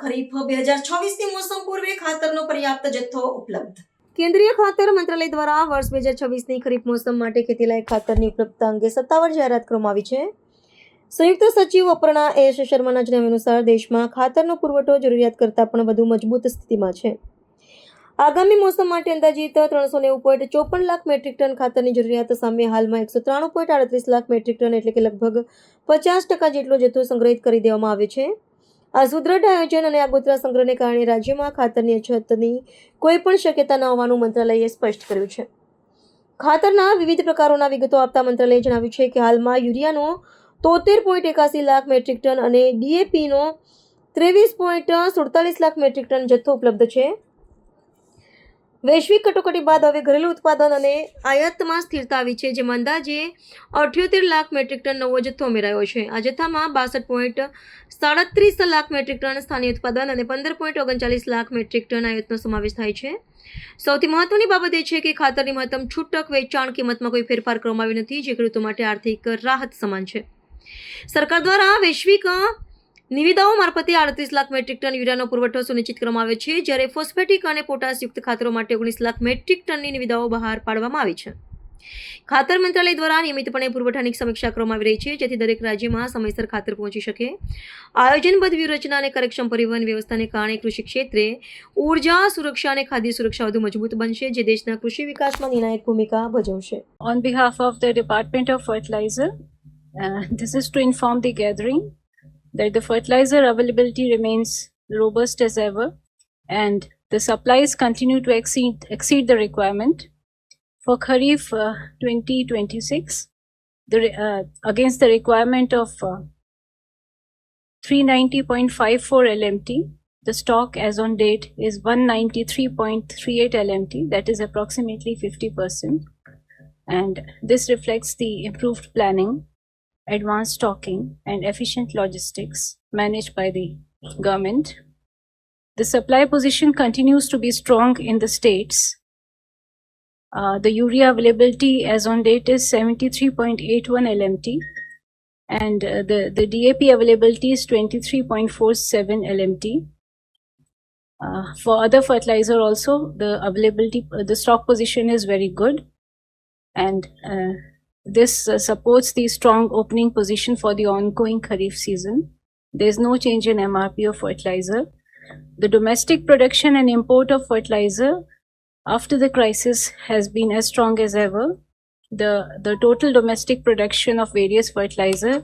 ખરીફ 2026ની મોસમ પૂર્વે ખાતરનો પર્યાપ્ત જથ્થો ઉપલબ્ધ. કેન્દ્રીય ખાતર મંત્રાલય દ્વારા વર્ષ 2026ની ખરીફ મોસમ માટે ખેતીલાયક ખાતરની ઉપલબ્ધતા અંગે સત્તાવાર જાહેરાત કરવામાં આવી છે. સંયુક્ત સચિવ અપર્ણા એસ શર્માના જણાવ્યા અનુસાર દેશમાં ખાતરનો પુરવઠો જરૂરિયાત કરતાં પણ વધુ મજબૂત સ્થિતિમાં છે. આગામી મોસમ માટે અંદાજિત 390.54 લાખ મેટ્રિક ટન ખાતરની જરૂરિયાત સામે હાલમાં 193.38 લાખ મેટ્રિક ટન એટલે કે લગભગ 50% જેટલો જથ્થો સંગ્રહિત કરી દેવામાં આવ્યો છે. આ સુદૃઢ આયોજન અને આગોતરા સંગ્રહને કારણે રાજ્યમાં ખાતરની અછતની કોઈ પણ શક્યતા ન હોવાનું મંત્રાલયે સ્પષ્ટ કર્યું છે. ખાતરના વિવિધ પ્રકારોના વિગતો આપતા મંત્રાલયે જણાવ્યું છે કે હાલમાં યુરિયાનો 73.81 લાખ મેટ્રિક ટન અને ડીએપીનો 23.47 લાખ મેટ્રિક ટન જથ્થો ઉપલબ્ધ છે. વૈશ્વિક કટોકટી બાદ હવે ઘરેલું ઉત્પાદન અને આયાતમાં સ્થિરતા આવી છે, જેમાં અંદાજે 78 લાખ મેટ્રિક ટન નવો જથ્થો ઉમેરાયો છે. આ જથ્થામાં 62.37 લાખ મેટ્રિક ટન સ્થાનિય ઉત્પાદન અને 15.39 લાખ મેટ્રિક ટન આયાતનો સમાવેશ થાય છે. સૌથી મહત્વની બાબત એ છે કે ખાતરની મહત્તમ છૂટક વેચાણ કિંમતમાં કોઈ ફેરફાર કરવામાં આવ્યો નથી, જે ખેડૂતો માટે આર્થિક રાહત સમાન છે. સરકાર દ્વારા વૈશ્વિક નિવિદાઓ મારફતે 38 લાખ મેટ્રિક ટન યુરિયાનો પુરવઠો સુનિશ્ચિત કરવામાં આવ્યો છે, જ્યારે ફોસ્ફેટિક અને પોટાશયુક્ત ખાતરો માટે 19 લાખ મેટ્રિક ટનની નિવિદાઓ બહાર પાડવામાં આવી છે. ખાતર મંત્રાલય દ્વારા નિયમિતપણે પુરવઠાની સમીક્ષા કરવામાં આવી રહી છે, જેથી દરેક રાજ્યમાં સમયસર ખાતર પહોંચી શકે. આયોજનબદ્ધ વ્યૂહરચના અને કાર્યક્ષમ પરિવહન વ્યવસ્થાને કારણે કૃષિ ક્ષેત્રે ઉર્જા સુરક્ષા અને ખાદ્ય સુરક્ષા વધુ મજબૂત બનશે, જે દેશના કૃષિ વિકાસમાં નિર્ણાયક ભૂમિકા ભજવશે. On behalf of the Department of Fertilizer, this is to inform the gathering that the fertilizer availability remains robust as ever and the supplies continue to exceed the requirement. For Kharif 2026, against the requirement of 390.54 LMT, the stock as on date is 193.38 LMT, that is approximately 50%. And this reflects the improved planning, advanced stocking and efficient logistics managed by the government. The supply position continues to be strong in the states. The urea availability as on date is 73.81 LMT and the DAP availability is 23.47 LMT. For other fertilizer also, the availability, the stock position is very good, and this supports the strong opening position for the ongoing Kharif season. There is no change in MRP of fertilizer. The domestic production and import of fertilizer after the crisis has been as strong as ever. The total domestic production of various fertilizer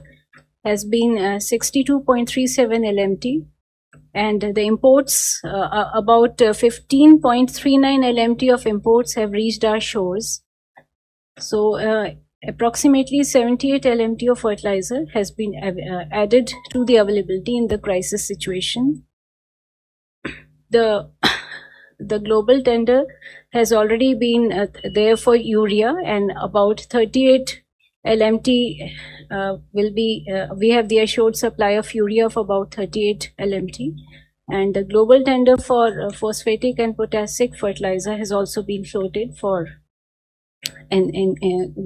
has been 62.37 LMT, and the imports, about 15.39 LMT of imports have reached our shores. So approximately 78 LMT of fertilizer has been added to the availability in the crisis situation. The global tender has already been there for urea, and about 38 LMT will be, we have the assured supply of urea of about 38 LMT, and the global tender for phosphatic and potassic fertilizer has also been floated for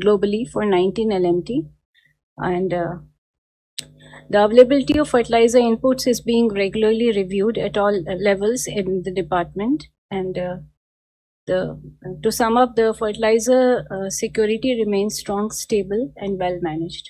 globally for 19 LMT, and the availability of fertilizer inputs is being regularly reviewed at all levels in the department. And to sum up, the fertilizer security remains strong, stable, and well managed.